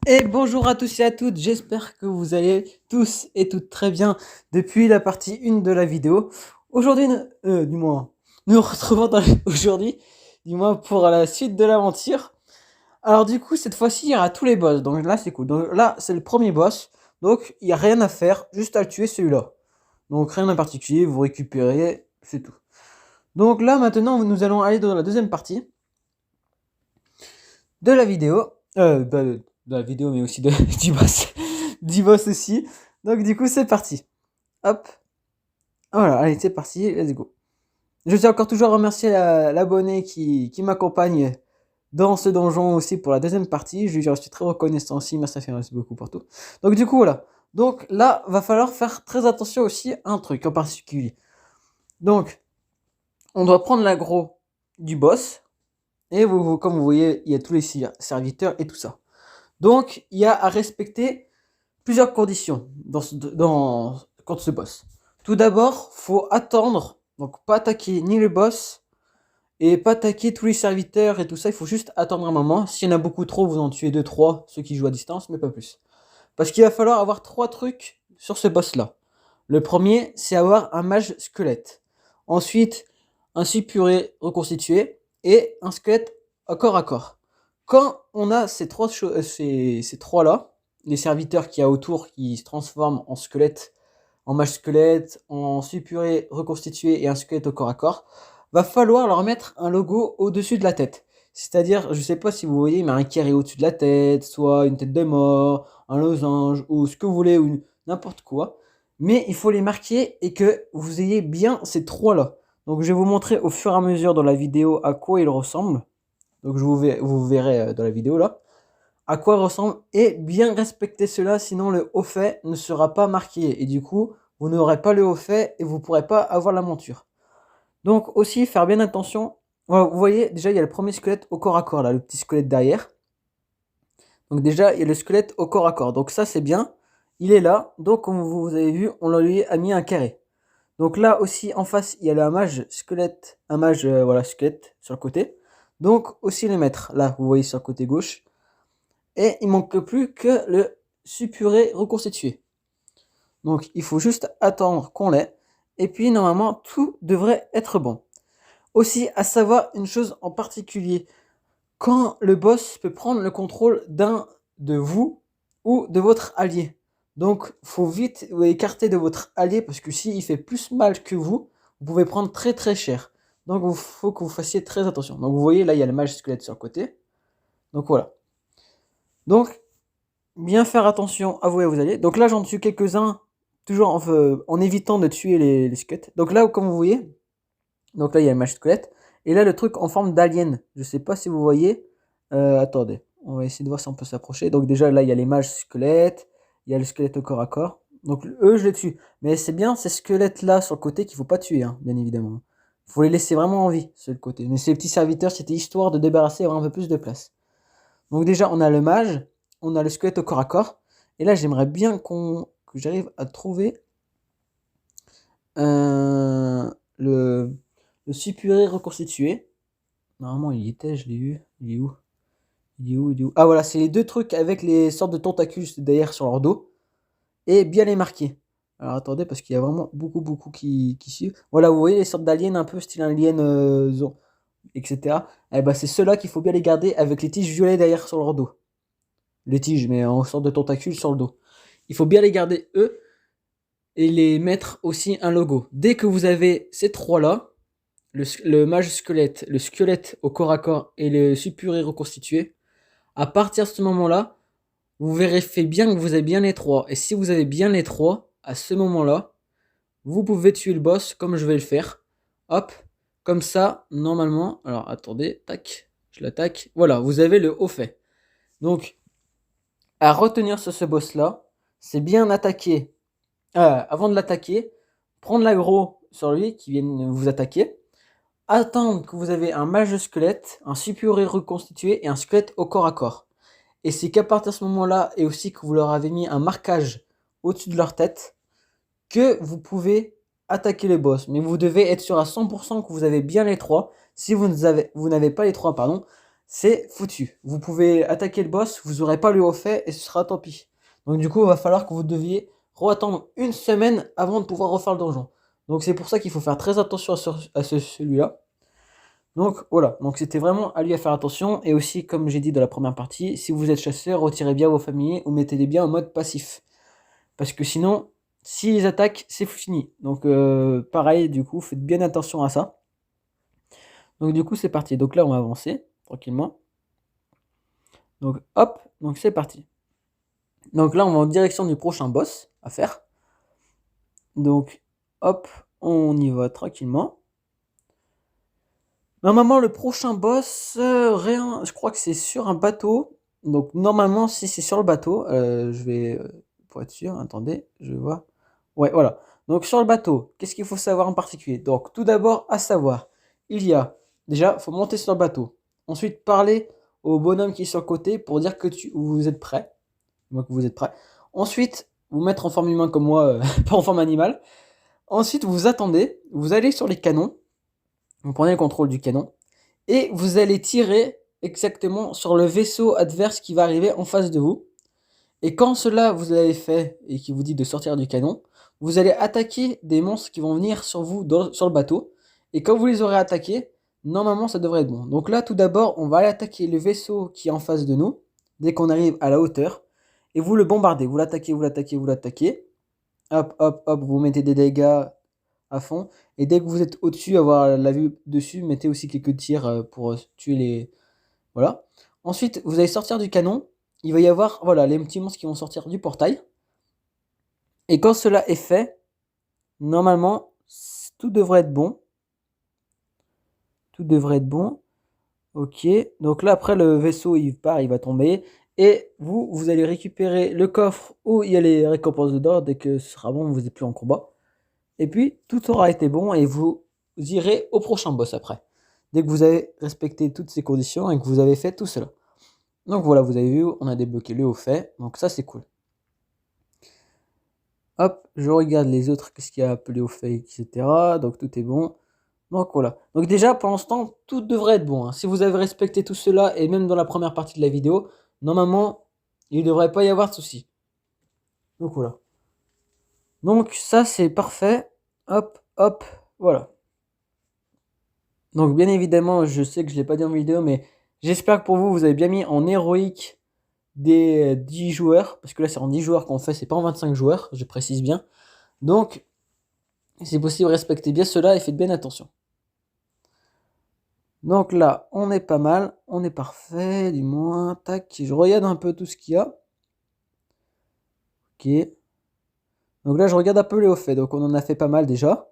Et bonjour à tous et à toutes, j'espère que vous allez tous et toutes très bien depuis la partie 1 de la vidéo. Aujourd'hui, nous nous retrouvons aujourd'hui, pour la suite de l'aventure. Alors du coup, cette fois-ci, il y aura tous les boss, donc là c'est cool. Donc là, c'est le premier boss, donc il n'y a rien à faire, juste à le tuer celui-là. Donc rien en particulier, vous récupérez, c'est tout. Donc là, maintenant, nous allons aller dans la deuxième partie de la vidéo. De la vidéo, mais aussi du boss. Du boss aussi. Donc, du coup, c'est parti. Hop. Voilà, allez, c'est parti. Let's go. Je tiens encore toujours à remercier l'abonné qui m'accompagne dans ce donjon aussi pour la deuxième partie. Je suis très reconnaissant aussi. Merci beaucoup pour tout. Donc, du coup, voilà. Donc, là, va falloir faire très attention aussi à un truc en particulier. Donc, on doit prendre l'aggro du boss. Et comme vous voyez, il y a tous les serviteurs et tout ça. Donc, il y a à respecter plusieurs conditions contre ce boss. Tout d'abord, faut attendre, donc pas attaquer ni le boss et pas attaquer tous les serviteurs et tout ça. Il faut juste attendre un moment. S'il y en a beaucoup trop, vous en tuez 2-3, ceux qui jouent à distance, mais pas plus. Parce qu'il va falloir avoir 3 trucs sur ce boss-là. Le premier, c'est avoir un mage squelette. Ensuite, un suppuré reconstitué et un squelette à corps. Quand on a ces trois-là, les serviteurs qu'il y a autour qui se transforment en squelette, en mage squelette, en suppuré reconstitué et un squelette au corps à corps, va falloir leur mettre un logo au-dessus de la tête. C'est-à-dire, je sais pas si vous voyez, mais un carré au-dessus de la tête, soit une tête de mort, un losange, ou ce que vous voulez, ou n'importe quoi. Mais il faut les marquer et que vous ayez bien ces trois-là. Donc je vais vous montrer au fur et à mesure dans la vidéo à quoi ils ressemblent. Donc vous verrez dans la vidéo là à quoi ils ressemblent et bien respecter cela, sinon le haut fait ne sera pas marqué et du coup vous n'aurez pas le haut fait et vous pourrez pas avoir la monture. Donc aussi faire bien attention. Voilà, vous voyez déjà il y a le premier squelette au corps à corps là, le petit squelette derrière. Donc déjà il y a le squelette au corps à corps. Donc ça c'est bien. Il est là. Donc comme vous avez vu, on lui a mis un carré. Donc là aussi en face, il y a le mage squelette, un mage voilà squelette sur le côté. Donc aussi les mettre là, vous voyez sur le côté gauche. Et il manque plus que le suppuré reconstitué. Donc il faut juste attendre qu'on l'ait. Et puis normalement tout devrait être bon. Aussi à savoir une chose en particulier, quand le boss peut prendre le contrôle d'un de vous ou de votre allié. Donc faut vite vous écarter de votre allié parce que s'il fait plus mal que vous pouvez prendre très très cher. Donc il faut que vous fassiez très attention. Donc vous voyez là il y a le mage squelette sur le côté. Donc voilà. Donc bien faire attention à vous et à vos alliés. Donc là j'en tue quelques-uns toujours en évitant de tuer les squelettes. Donc là comme vous voyez, donc là il y a le mage squelette. Et là le truc en forme d'alien. Je sais pas si vous voyez. Attendez. On va essayer de voir si on peut s'approcher. Donc déjà là il y a les mages squelettes. Il y a le squelette au corps à corps. Donc eux je les tue. Mais c'est bien ces squelettes là sur le côté qu'il faut pas tuer, hein, bien évidemment. Il faut les laisser vraiment en vie, sur le côté. Mais ces petits serviteurs, c'était histoire de débarrasser et avoir un peu plus de place. Donc déjà on a le mage, on a le squelette au corps à corps. Et là j'aimerais bien que j'arrive à trouver euh, le, le suppuré reconstitué. Normalement il y était, je l'ai eu. Il est où? Il est où? Ah voilà, c'est les deux trucs avec les sortes de tentacules derrière sur leur dos. Et bien les marquer. Alors attendez, parce qu'il y a vraiment beaucoup qui suivent. Voilà, vous voyez les sortes d'aliens un peu style alien, etc. Eh ben, c'est ceux-là qu'il faut bien les garder avec les tiges violets derrière sur leur dos. Les tiges, mais en sorte de tentacules sur le dos. Il faut bien les garder eux et les mettre aussi un logo. Dès que vous avez ces trois-là, le mage squelette, le squelette au corps à corps et le suppuré reconstitué, à partir de ce moment-là, vous vérifiez bien que vous avez bien les trois. Et si vous avez bien les trois, à ce moment-là, vous pouvez tuer le boss comme je vais le faire. Hop, comme ça, normalement. Alors attendez, tac, je l'attaque. Voilà, vous avez le haut fait. Donc, à retenir sur ce boss-là, c'est bien attaquer. Avant de l'attaquer, prendre l'aggro sur lui qui vient vous attaquer. Attendre que vous avez un mage squelette, un suppuré reconstitué et un squelette au corps à corps. Et c'est qu'à partir de ce moment-là, et aussi que vous leur avez mis un marquage au-dessus de leur tête, que vous pouvez attaquer les boss. Mais vous devez être sûr à 100% que vous avez bien les trois. Si vous n'avez pas les trois, pardon, c'est foutu. Vous pouvez attaquer le boss, vous n'aurez pas le haut fait et ce sera tant pis. Donc du coup, il va falloir que vous deviez attendre une semaine avant de pouvoir refaire le donjon. Donc c'est pour ça qu'il faut faire très attention à celui-là. Donc voilà, donc c'était vraiment à lui à faire attention. Et aussi, comme j'ai dit dans la première partie, si vous êtes chasseur, retirez bien vos familles ou mettez-les bien en mode passif. Parce que sinon, s'ils attaquent, c'est fini. Donc pareil, du coup, faites bien attention à ça. Donc du coup, c'est parti. Donc là, on va avancer tranquillement. Donc hop, donc c'est parti. Donc là, on va en direction du prochain boss à faire. Donc hop, on y va tranquillement. Normalement, le prochain boss, rien, je crois que c'est sur un bateau. Donc normalement, si c'est sur le bateau, je vais, pour être sûr, attendez, je vois. Ouais, voilà. Donc sur le bateau, qu'est-ce qu'il faut savoir en particulier? Donc tout d'abord, à savoir, il y a, déjà, faut monter sur le bateau. Ensuite, parler au bonhomme qui est sur le côté pour dire que vous êtes prêt. Moi que vous êtes prêt. Ensuite, vous mettre en forme humaine comme moi, pas en forme animale. Ensuite, vous attendez, vous allez sur les canons. Vous prenez le contrôle du canon et vous allez tirer exactement sur le vaisseau adverse qui va arriver en face de vous. Et quand cela vous avez fait et qui vous dit de sortir du canon, vous allez attaquer des monstres qui vont venir sur vous sur le bateau. Et quand vous les aurez attaqués, normalement ça devrait être bon. Donc là tout d'abord on va aller attaquer le vaisseau qui est en face de nous dès qu'on arrive à la hauteur. Et vous le bombardez, vous l'attaquez, vous l'attaquez, vous l'attaquez. Hop, hop, hop, vous mettez des dégâts à fond. Et dès que vous êtes au-dessus, avoir la vue dessus, mettez aussi quelques tirs pour tuer les... Voilà. Ensuite, vous allez sortir du canon. Il va y avoir, voilà, les petits monstres qui vont sortir du portail. Et quand cela est fait, normalement, tout devrait être bon. Tout devrait être bon. Ok. Donc là, après, le vaisseau, il part, il va tomber. Et vous allez récupérer le coffre où il y a les récompenses dedans. Dès que ce sera bon, vous n'êtes plus en combat. Et puis, tout aura été bon et vous irez au prochain boss après. Dès que vous avez respecté toutes ces conditions et que vous avez fait tout cela. Donc voilà, vous avez vu, on a débloqué le haut fait. Donc ça, c'est cool. Hop, je regarde les autres, qu'est-ce qu'il y a appelé au fait, etc. Donc tout est bon. Donc voilà. Donc déjà, pour l'instant, tout devrait être bon. Hein. Si vous avez respecté tout cela, et même dans la première partie de la vidéo, normalement, il ne devrait pas y avoir de soucis. Donc voilà. Donc ça, c'est parfait. Hop, hop, voilà. Donc bien évidemment, je sais que je ne l'ai pas dit en vidéo, mais j'espère que pour vous, vous avez bien mis en héroïque des 10 joueurs. Parce que là, c'est en 10 joueurs qu'on fait, c'est pas en 25 joueurs, je précise bien. Donc, si possible, respectez bien cela et faites bien attention. Donc là, on est pas mal, on est parfait, du moins. Tac, je regarde un peu tout ce qu'il y a. Ok. Donc là, je regarde un peu les hauts faits, donc on en a fait pas mal déjà.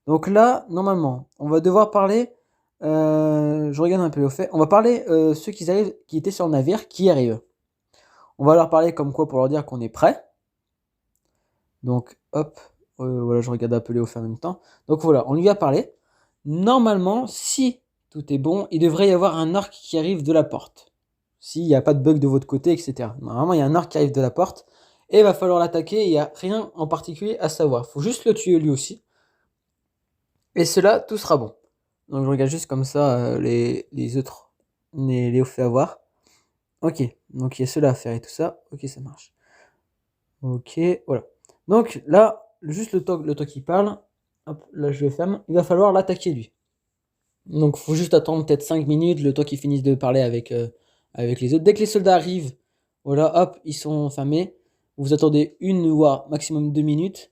Donc là, normalement, on va devoir parler... je regarde un peu au fait. On va parler ceux qui arrivent, qui étaient sur le navire, qui arrivent. On va leur parler comme quoi pour leur dire qu'on est prêt. Donc hop, voilà, je regarde un peu les hauts faits en même temps. Donc voilà, on lui a parlé. Normalement, si tout est bon, il devrait y avoir un orc qui arrive de la porte. S'il n'y a pas de bug de votre côté, etc. Normalement, il y a un orc qui arrive de la porte. Et il va falloir l'attaquer. Il n'y a rien en particulier à savoir. Il faut juste le tuer lui aussi. Et cela, tout sera bon. Donc je regarde juste comme ça les autres, les hauts faits à voir. Ok, donc il y a cela à faire et tout ça. Ok, ça marche. Ok, voilà. Donc là, juste le temps qu'il parle, hop, là je le ferme, il va falloir l'attaquer lui. Donc il faut juste attendre peut-être 5 minutes, le temps qu'il finisse de parler avec les autres. Dès que les soldats arrivent, voilà, hop, ils sont fermés. Vous attendez 1 voire maximum 2 minutes.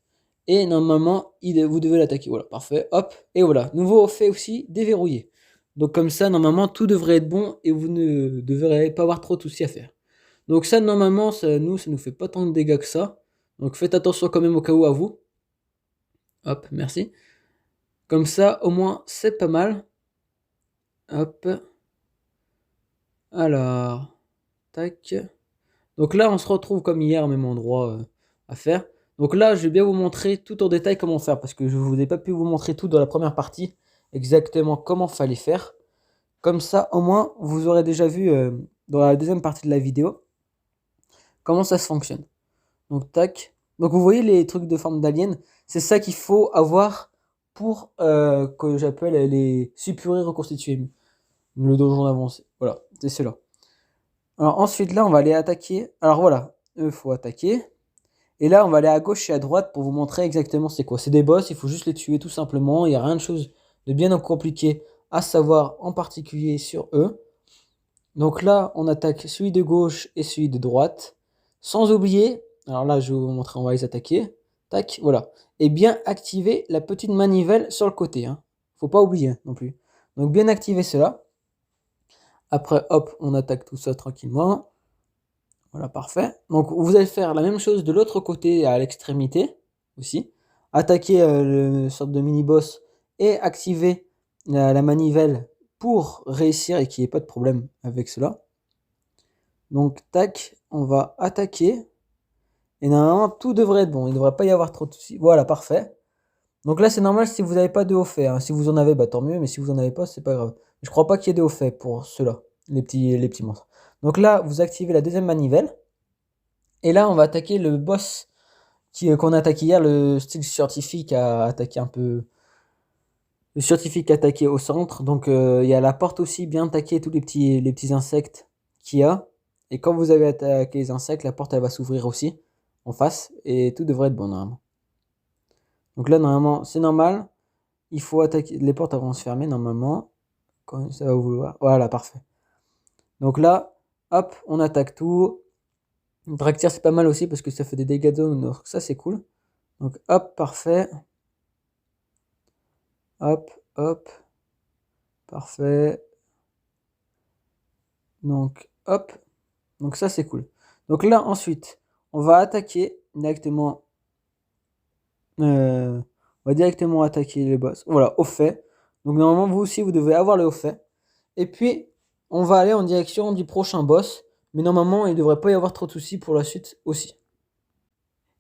Et normalement, vous devez l'attaquer. Voilà, parfait, hop, et voilà. Nouveau fait aussi, déverrouillé. Donc comme ça, normalement, tout devrait être bon et vous ne devrez pas avoir trop de soucis à faire. Donc ça, normalement, ça nous fait pas tant de dégâts que ça. Donc faites attention quand même au cas où à vous. Hop, merci. Comme ça, au moins, c'est pas mal. Hop. Alors, tac. Donc là, on se retrouve comme hier au même endroit à faire. Donc là, je vais bien vous montrer tout en détail comment faire. Parce que je ne vous ai pas pu vous montrer tout dans la première partie. Exactement comment fallait faire. Comme ça, au moins, vous aurez déjà vu dans la deuxième partie de la vidéo comment ça se fonctionne. Donc tac. Donc vous voyez les trucs de forme d'alien. C'est ça qu'il faut avoir pour que j'appelle les supurés reconstitués. Le donjon avancé. Voilà, c'est cela. Alors ensuite, là, on va aller attaquer. Alors voilà, il faut attaquer. Et là, on va aller à gauche et à droite pour vous montrer exactement c'est quoi. C'est des boss, il faut juste les tuer tout simplement. Il n'y a rien de chose de bien compliqué à savoir en particulier sur eux. Donc là, on attaque celui de gauche et celui de droite. Sans oublier, alors là, je vais vous montrer, on va les attaquer. Tac, voilà. Et bien activer la petite manivelle sur le côté. Hein. Faut pas oublier non plus. Donc bien activer cela. Après, hop, on attaque tout ça tranquillement. Voilà, parfait. Donc vous allez faire la même chose de l'autre côté à l'extrémité aussi. Attaquer le sorte de mini-boss et activer la manivelle pour réussir et qu'il n'y ait pas de problème avec cela. Donc tac, on va attaquer. Et normalement, tout devrait être bon. Il ne devrait pas y avoir trop de soucis. Voilà, parfait. Donc là, c'est normal si vous n'avez pas de haut fait. Hein. Si vous en avez, bah, tant mieux. Mais si vous n'en avez pas, c'est pas grave. Je crois pas qu'il y ait de haut fait pour ceux-là, les petits monstres. Donc là, vous activez la deuxième manivelle. Et là, on va attaquer le boss qu'on a attaqué hier, le style scientifique a attaqué un peu. Le scientifique a attaqué au centre. Donc il y a la porte aussi, bien attaquer tous les petits insectes qu'il y a. Et quand vous avez attaqué les insectes, la porte elle va s'ouvrir aussi en face. Et tout devrait être bon normalement. Donc là, normalement, c'est normal. Il faut attaquer. Les portes vont se fermer normalement. Quand ça va vouloir. Voilà, parfait. Donc là, hop, on attaque tout. Dractyr, c'est pas mal aussi parce que ça fait des dégâts de zone. Donc ça, c'est cool. Donc hop, parfait. Hop, hop. Parfait. Donc hop. Donc ça, c'est cool. Donc là, ensuite, on va attaquer directement. On va directement attaquer les boss. Voilà, au fait. Donc normalement, vous aussi, vous devez avoir le au fait. Et puis, on va aller en direction du prochain boss. Mais normalement, il ne devrait pas y avoir trop de soucis pour la suite aussi.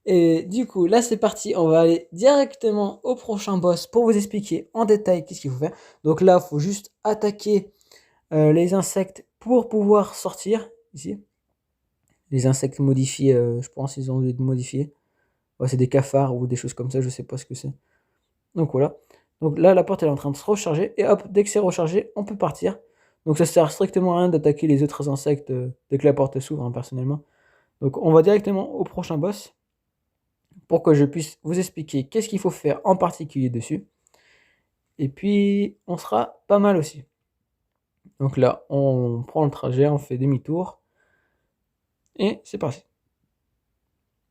Et du coup, là, c'est parti. On va aller directement au prochain boss pour vous expliquer en détail qu'est-ce qu'il faut faire. Donc là, il faut juste attaquer les insectes pour pouvoir sortir. Ici. Les insectes modifiés, je pense ils ont dû être modifiés. Ouais, c'est des cafards ou des choses comme ça, je sais pas ce que c'est. Donc voilà. Donc là, la porte elle est en train de se recharger. Et hop, dès que c'est rechargé, on peut partir. Donc ça sert strictement à rien d'attaquer les autres insectes dès que la porte s'ouvre, hein, personnellement. Donc on va directement au prochain boss pour que je puisse vous expliquer qu'est-ce qu'il faut faire en particulier dessus. Et puis, on sera pas mal aussi. Donc là, on prend le trajet, on fait demi-tour. Et c'est parti.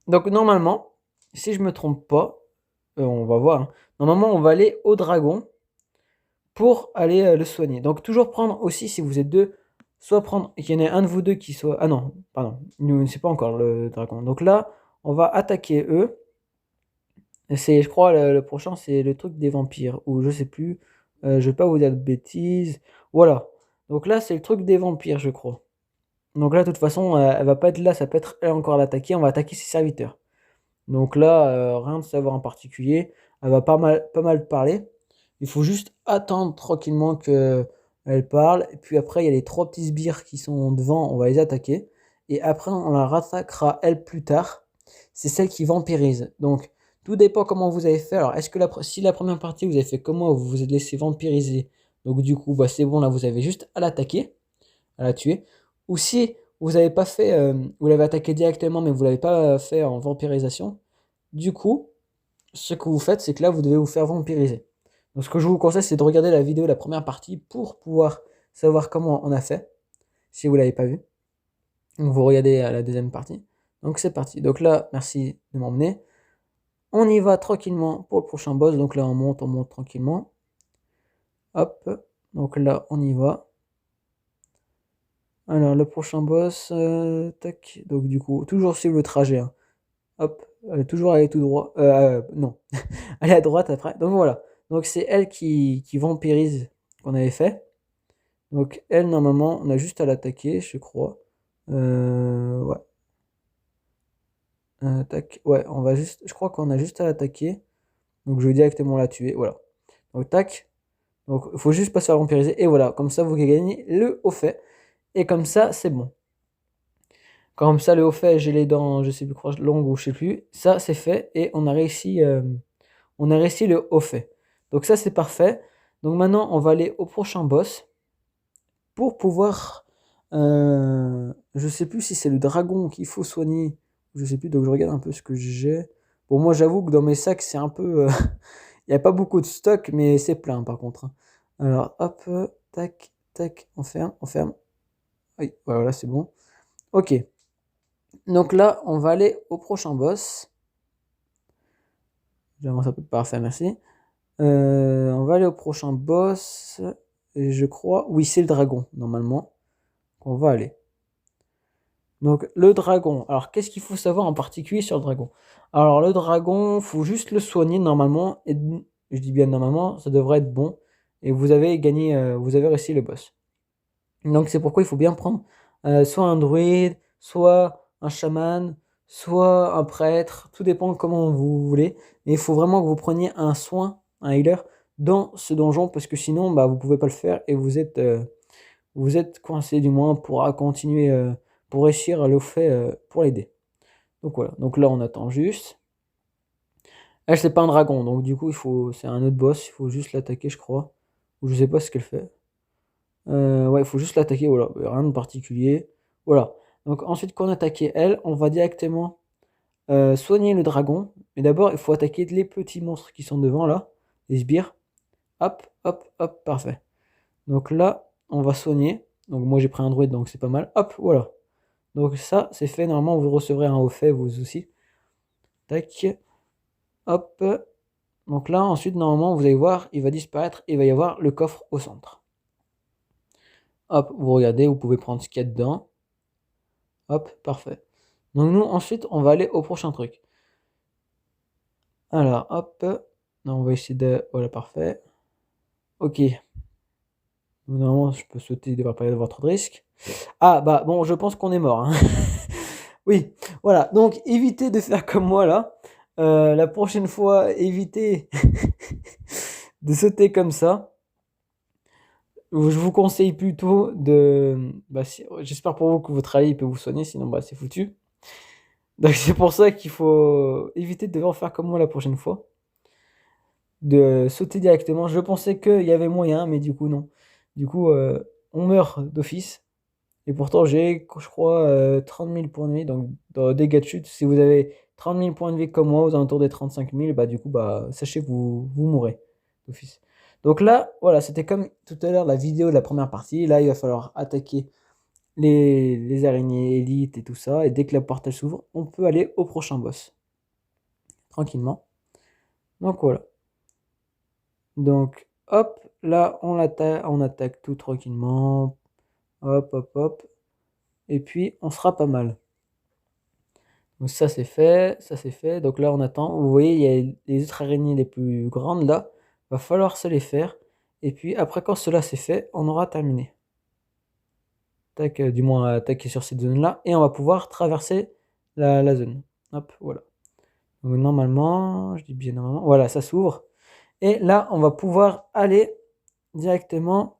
Donc normalement, si je me trompe pas, on va voir. Hein. Normalement, on va aller au dragon pour aller le soigner. Donc toujours prendre aussi, si vous êtes deux, soit prendre qu'il y en ait un de vous deux qui soit... Ah non, pardon, c'est pas encore le dragon. Donc là, on va attaquer eux. C'est, je crois, le prochain, c'est le truc des vampires, ou je sais plus. Je vais pas vous dire de bêtises. Voilà. Donc là, c'est le truc des vampires, je crois. Donc là, de toute façon, elle va pas être là, ça peut être elle encore à l'attaquer. On va attaquer ses serviteurs. Donc là, rien de savoir en particulier. Elle va pas mal parler. Il faut juste attendre tranquillement qu'elle parle. Et puis après, il y a les trois petits sbires qui sont devant, on va les attaquer. Et après, on la rattaquera elle plus tard. C'est celle qui vampirise. Donc, tout dépend comment vous avez fait. Alors, est-ce que si la première partie, vous avez fait comment vous vous êtes laissé vampiriser, donc du coup, bah, c'est bon, là, vous avez juste à l'attaquer, à la tuer. Ou si vous n'avez pas fait, vous l'avez attaqué directement, mais vous l'avez pas fait en vampirisation, du coup, ce que vous faites, c'est que là, vous devez vous faire vampiriser. Donc, ce que je vous conseille, c'est de regarder la vidéo, la première partie, pour pouvoir savoir comment on a fait, si vous l'avez pas vu. Donc, vous regardez la deuxième partie. Donc, c'est parti. Donc là, merci de m'emmener. On y va tranquillement pour le prochain boss. Donc là, on monte tranquillement. Hop. Donc là, on y va. Alors, le prochain boss. Tac. Donc, du coup, toujours suivre le trajet. Hein. Hop. Toujours aller tout droit. Non. Aller à droite après. Donc voilà. Donc, c'est elle qui vampirise qu'on avait fait. Donc, elle, normalement, on a juste à l'attaquer, je crois. Ouais. Tac. Ouais, on va juste. Je crois qu'on a juste à l'attaquer. Donc, je vais directement la tuer. Voilà. Donc, tac. Donc, il faut juste pas se faire vampiriser. Et voilà, comme ça, vous gagnez le haut fait. Et comme ça, c'est bon. Comme ça, le haut fait, j'ai les dents, je sais plus, croche longues ou je sais plus. Ça, c'est fait. Et on a réussi le haut fait. Donc, ça, c'est parfait. Donc, maintenant, on va aller au prochain boss. pour pouvoir... je sais plus si c'est le dragon qu'il faut soigner. Je sais plus, donc je regarde un peu ce que j'ai. Bon, moi j'avoue que dans mes sacs, c'est un peu... Il n'y a pas beaucoup de stock, mais c'est plein par contre, hein. Alors, hop, tac, tac, on ferme, on ferme. Oui, voilà, c'est bon. Ok. Donc là, on va aller au prochain boss. J'avance un peu, parfait, merci. On va aller au prochain boss. Et je crois... Oui, c'est le dragon, normalement. On va aller. Donc, le dragon. Alors, qu'est-ce qu'il faut savoir en particulier sur le dragon? Alors, le dragon, faut juste le soigner normalement. Et je dis bien normalement, ça devrait être bon. Et vous avez gagné, vous avez réussi le boss. Donc, c'est pourquoi il faut bien prendre soit un druide, soit un chaman, soit un prêtre. Tout dépend comment vous voulez. Mais il faut vraiment que vous preniez un soin, un healer, dans ce donjon. Parce que sinon, bah, vous pouvez pas le faire. Et vous êtes coincé du moins pour continuer, pour réussir le fait pour l'aider. Donc voilà, donc là on attend juste. Elle c'est pas un dragon, donc du coup c'est un autre boss, il faut juste l'attaquer je crois. Ou je sais pas ce qu'elle fait. Ouais, il faut juste l'attaquer, voilà, rien de particulier. Voilà, donc ensuite qu'on a attaqué elle, on va directement soigner le dragon. Mais d'abord il faut attaquer les petits monstres qui sont devant là, les sbires. Hop, hop, hop, parfait. Donc là on va soigner. Donc moi j'ai pris un druide donc c'est pas mal. Hop, voilà. Donc ça, c'est fait. Normalement, vous recevrez un haut fait, vous aussi. Tac. Hop. Donc là, ensuite, normalement, vous allez voir, il va disparaître. Il va y avoir le coffre au centre. Hop, vous regardez, vous pouvez prendre ce qu'il y a dedans. Hop, parfait. Donc nous, ensuite, on va aller au prochain truc. Alors, hop. Non, on va essayer de... Voilà, parfait. Ok. Normalement, je peux sauter, il ne devrait pas y avoir trop de risques. Ah, bah, bon, je pense qu'on est mort, hein. Oui, voilà. Donc, évitez de faire comme moi, là. La prochaine fois, évitez de sauter comme ça. Je vous conseille plutôt de... Bah, j'espère pour vous que votre allié peut vous soigner, sinon bah, c'est foutu. Donc c'est pour ça qu'il faut éviter de devoir faire comme moi la prochaine fois. De sauter directement. Je pensais qu'il y avait moyen, mais du coup non. Du coup, on meurt d'office. Et pourtant j'ai, je crois, 30 000 points de vie. Donc dans dégâts de chute, si vous avez 30 000 points de vie comme moi, aux alentours des 35 000, bah du coup, bah sachez que vous mourrez d'office. Donc là, voilà, c'était comme tout à l'heure la vidéo de la première partie. Là, il va falloir attaquer les araignées élites et tout ça. Et dès que la porte s'ouvre, on peut aller au prochain boss. Tranquillement. Donc voilà. Donc hop, là on attaque tout tranquillement. Hop, hop, hop. Et puis on sera pas mal. Donc ça c'est fait, ça c'est fait. Donc là on attend. Vous voyez, il y a les autres araignées les plus grandes là. Va falloir se les faire. Et puis après quand cela c'est fait, on aura terminé. Tac, du moins attaquer sur cette zone là. Et on va pouvoir traverser la zone. Hop, voilà. Donc normalement, je dis bien normalement, voilà, ça s'ouvre. Et là on va pouvoir aller directement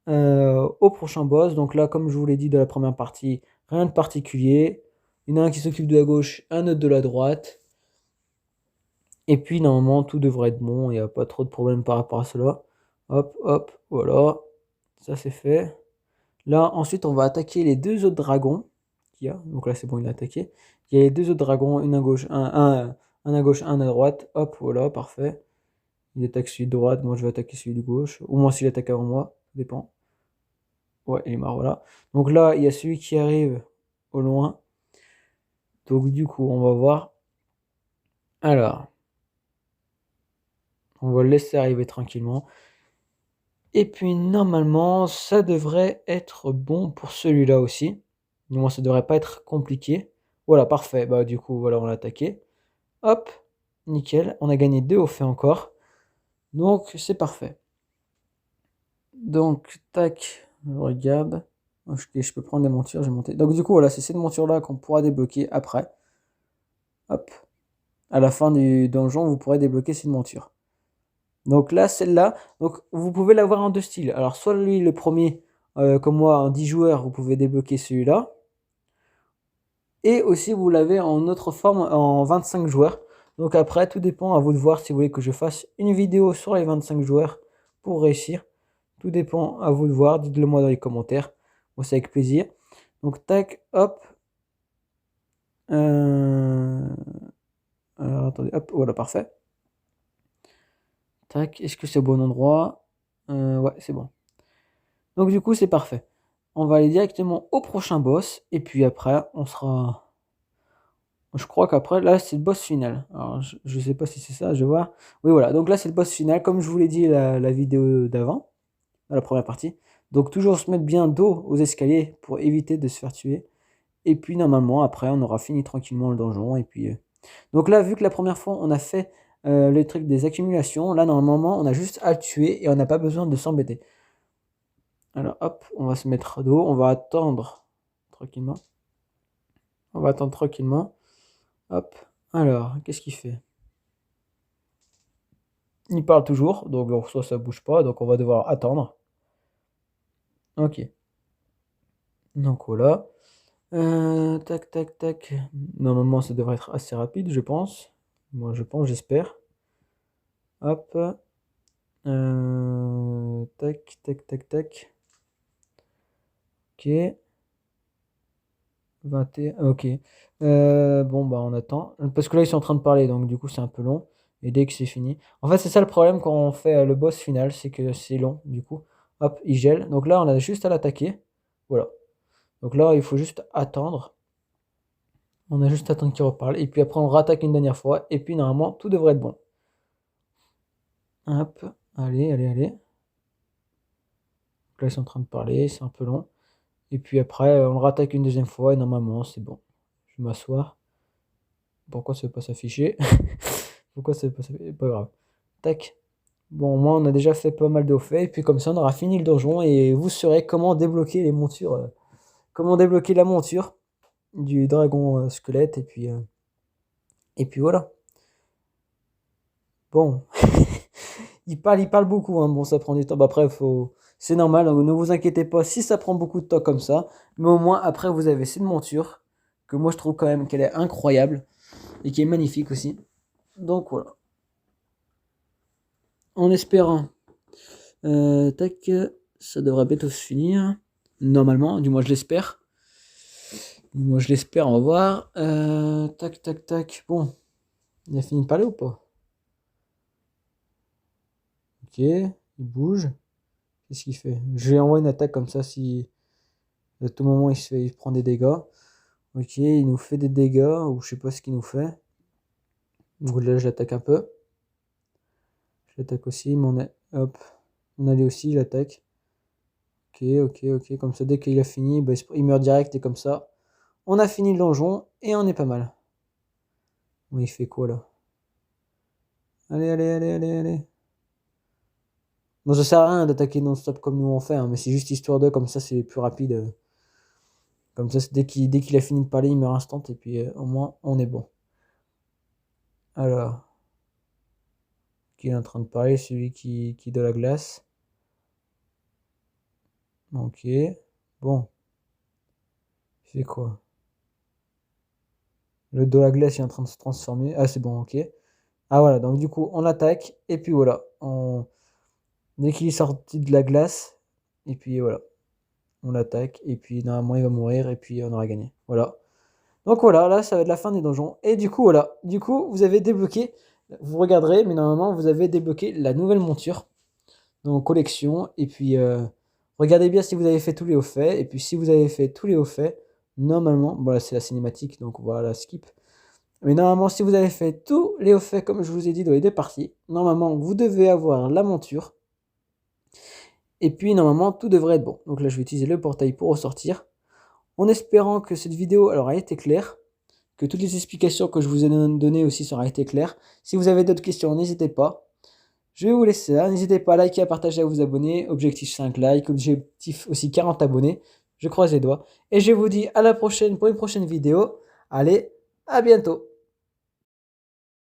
au prochain boss. Donc là, comme je vous l'ai dit de la première partie, rien de particulier. Il y en a un qui s'occupe de la gauche, un autre de la droite. Et puis normalement, tout devrait être bon. Il n'y a pas trop de problème par rapport à cela. Hop, hop, voilà. Ça c'est fait. Là, ensuite, on va attaquer les deux autres dragons qu'il y a. Donc là, c'est bon, il a attaqué. Il y a les deux autres dragons, une à gauche, un à gauche, un à droite. Hop, voilà, parfait. Il attaque celui de droite, moi je vais attaquer celui de gauche. Ou moins s'il attaque avant moi, ça dépend. Ouais, il est mort, voilà. Donc là, il y a celui qui arrive au loin. Donc du coup, on va voir. Alors, on va le laisser arriver tranquillement. Et puis normalement, ça devrait être bon pour celui-là aussi. Du moins, ça devrait pas être compliqué. Voilà, parfait. Bah du coup, voilà, on l'a attaqué. Hop, nickel. On a gagné 2 au fait encore. Donc c'est parfait. Donc, tac, je regarde. Ok, je peux prendre des montures, j'ai monté. Donc du coup, voilà, c'est cette monture-là qu'on pourra débloquer après. Hop. À la fin du donjon, vous pourrez débloquer cette monture. Donc là, celle-là, donc vous pouvez l'avoir en deux styles. Alors soit lui, le premier, comme moi, en 10 joueurs, vous pouvez débloquer celui-là. Et aussi, vous l'avez en autre forme, en 25 joueurs. Donc après, tout dépend à vous de voir si vous voulez que je fasse une vidéo sur les 25 joueurs pour réussir. Tout dépend, à vous de voir. Dites-le moi dans les commentaires. Moi, c'est avec plaisir. Donc, tac, hop. Alors, attendez, hop, voilà, parfait. Tac, est-ce que c'est au bon endroit? Ouais, c'est bon. Donc, du coup, c'est parfait. On va aller directement au prochain boss. Et puis après, on sera... Je crois qu'après, là, c'est le boss final. Alors, je sais pas si c'est ça, je vais voir. Oui, voilà. Donc là, c'est le boss final, comme je vous l'ai dit la vidéo d'avant, dans la première partie. Donc, toujours se mettre bien dos aux escaliers pour éviter de se faire tuer. Et puis, normalement, après, on aura fini tranquillement le donjon. Et puis, donc là, vu que la première fois, on a fait le truc des accumulations, là, normalement, on a juste à le tuer et on n'a pas besoin de s'embêter. Alors, hop, on va se mettre dos. On va attendre tranquillement. On va attendre tranquillement. Hop. Alors, qu'est-ce qu'il fait? Il parle toujours, donc soit ça bouge pas, donc on va devoir attendre. Ok. Donc voilà. Tac, tac, tac. Normalement, ça devrait être assez rapide, je pense. Moi, je pense, j'espère. Hop. Tac, tac, tac, tac. Ok. 21. Ok. Bon, bah, on attend. Parce que là, ils sont en train de parler, donc du coup, c'est un peu long. Et dès que c'est fini. En fait, c'est ça le problème quand on fait le boss final, c'est que c'est long, du coup. Hop, il gèle. Donc là, on a juste à l'attaquer. Voilà. Donc là, il faut juste attendre. On a juste à attendre qu'il reparle. Et puis après, on rattaque une dernière fois. Et puis normalement, tout devrait être bon. Hop. Allez, allez, allez. Donc là, ils sont en train de parler. C'est un peu long. Et puis après, on le rattaque une deuxième fois. Et normalement, c'est bon. Je vais m'asseoir. Pourquoi ça ne veut pas s'afficher? Pourquoi ça ne veut pas s'afficher? Pas grave. Tac. Bon, moi, on a déjà fait pas mal de faits. Et puis comme ça, on aura fini le donjon. Et vous saurez comment débloquer les montures. Comment débloquer la monture du dragon squelette. Et puis voilà. Bon. Il parle beaucoup, hein. Bon, ça prend du temps. Bah, après, c'est normal, donc ne vous inquiétez pas si ça prend beaucoup de temps comme ça. Mais au moins, après, vous avez cette monture, que moi je trouve quand même qu'elle est incroyable, et qui est magnifique aussi. Donc voilà. En espérant, tac, ça devrait bientôt se finir. Normalement, du moins je l'espère. Du moins je l'espère, on va voir. Tac, tac, tac. Bon, il a fini de parler ou pas? Ok, il bouge. Qu'est-ce qu'il fait? Je lui envoie une attaque comme ça si à tout moment il prend des dégâts. Ok, il nous fait des dégâts, ou je sais pas ce qu'il nous fait. Donc là, je l'attaque un peu. Je l'attaque aussi, hop. Mon allié aussi, je l'attaque. Ok, ok, ok. Comme ça, dès qu'il a fini, bah, il meurt direct, et comme ça, on a fini le donjon, et on est pas mal. Bon, il fait quoi, là? Allez, allez, allez, allez, allez. Bon, ça sert à rien d'attaquer non-stop comme nous on fait, hein, mais c'est juste histoire de, comme ça, c'est plus rapide. Comme ça, dès qu'il a fini de parler, il meurt instant, et puis au moins, on est bon. Alors, qui est en train de parler, celui qui de la glace. Ok, bon. Il fait quoi? Le de la glace est en train de se transformer. Ah, c'est bon, ok. Ah, voilà, donc du coup, on l'attaque, et puis voilà. Dès qu'il est sorti de la glace, et puis voilà. On l'attaque, et puis normalement, il va mourir, et puis on aura gagné. Voilà. Donc voilà, là, ça va être la fin des donjons. Et du coup, voilà. Du coup, vous avez débloqué, vous regarderez, mais normalement, vous avez débloqué la nouvelle monture. Donc, collection, et puis regardez bien si vous avez fait tous les hauts faits, et puis si vous avez fait tous les hauts faits, normalement, bon là c'est la cinématique, donc voilà, skip. Mais normalement, si vous avez fait tous les hauts faits, comme je vous ai dit dans les deux parties, normalement, vous devez avoir la monture. Et puis, normalement, tout devrait être bon. Donc là, je vais utiliser le portail pour ressortir. En espérant que cette vidéo a été claire, que toutes les explications que je vous ai données aussi seront été claires. Si vous avez d'autres questions, n'hésitez pas. Je vais vous laisser là. N'hésitez pas à liker, à partager, à vous abonner. Objectif 5 likes, objectif aussi 40 abonnés. Je croise les doigts. Et je vous dis à la prochaine pour une prochaine vidéo. Allez, à bientôt.